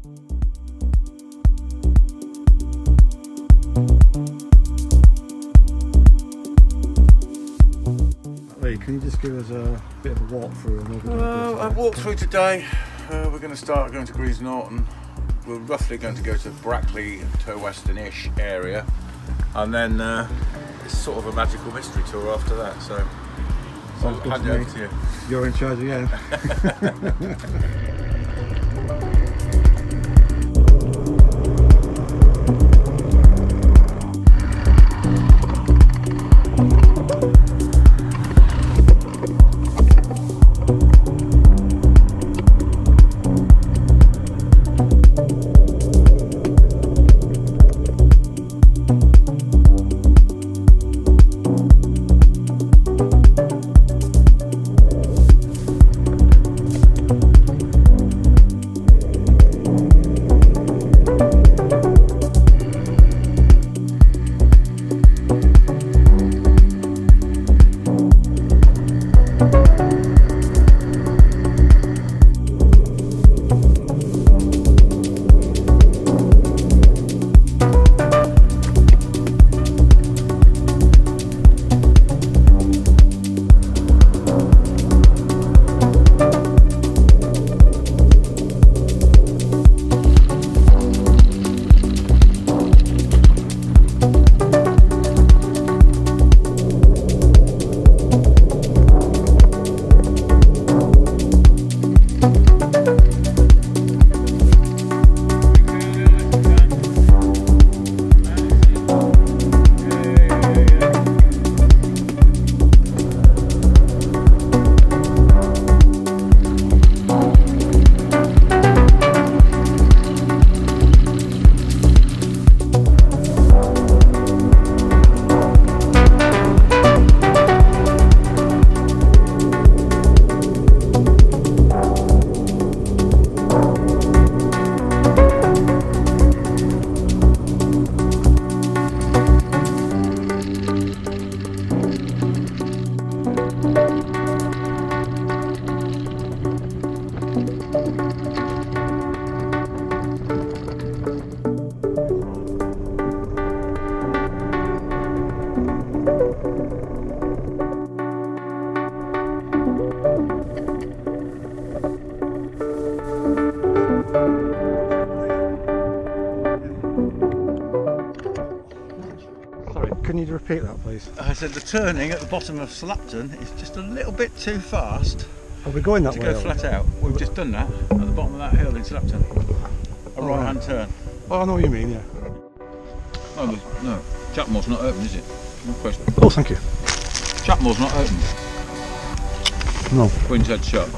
Lee, can you just give us a bit of a walk through? I've walked through today. We're going to start going to Greaves Norton. We're roughly going to go to Brackley, Towcester-ish area, and then it's sort of a magical mystery tour after that. So I'll hand it over to you. You're in charge again. Can you repeat that, please? I said the turning at the bottom of Slapton is just a little bit too fast. Are we going that to way? To go flat out. We've just done that at the bottom of that hill in Slapton. A right-hand turn. Oh, I know what you mean, yeah. Oh, no, Chapmore's not open, is it? No question. Oh, thank you. Chapmore's not open. No. Queen's Head shut.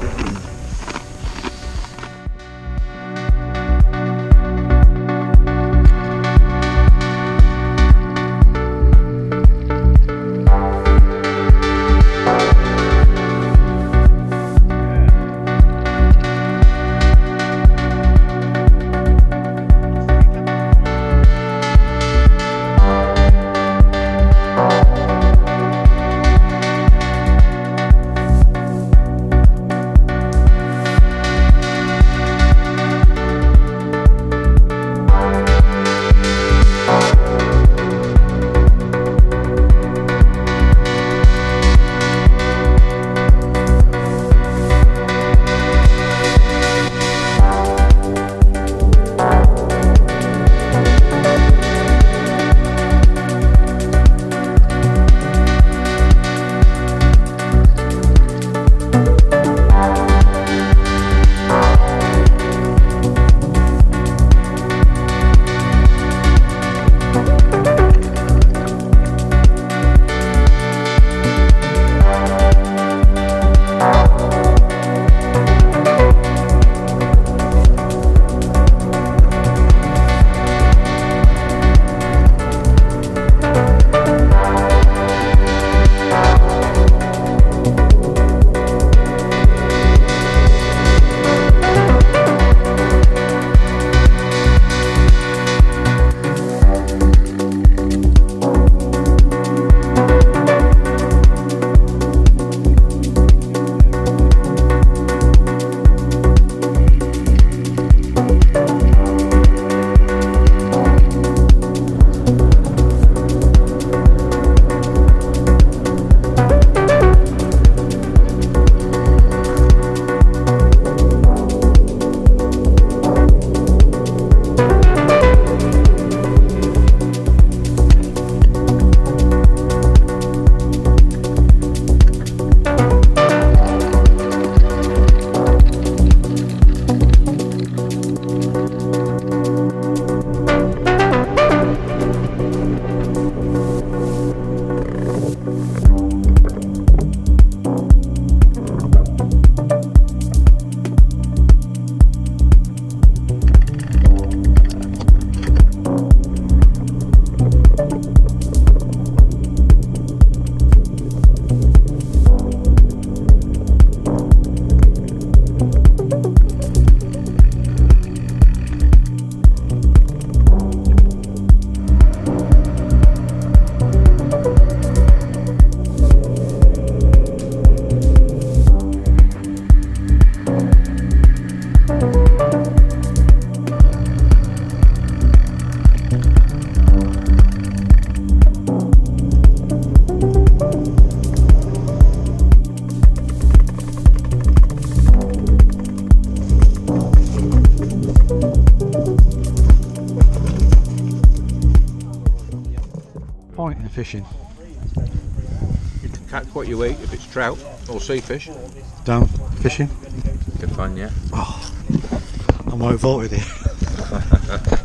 fishing? You can catch what you eat if it's trout or sea fish. Down fishing? Good fun, yeah. Oh, I might vote with you.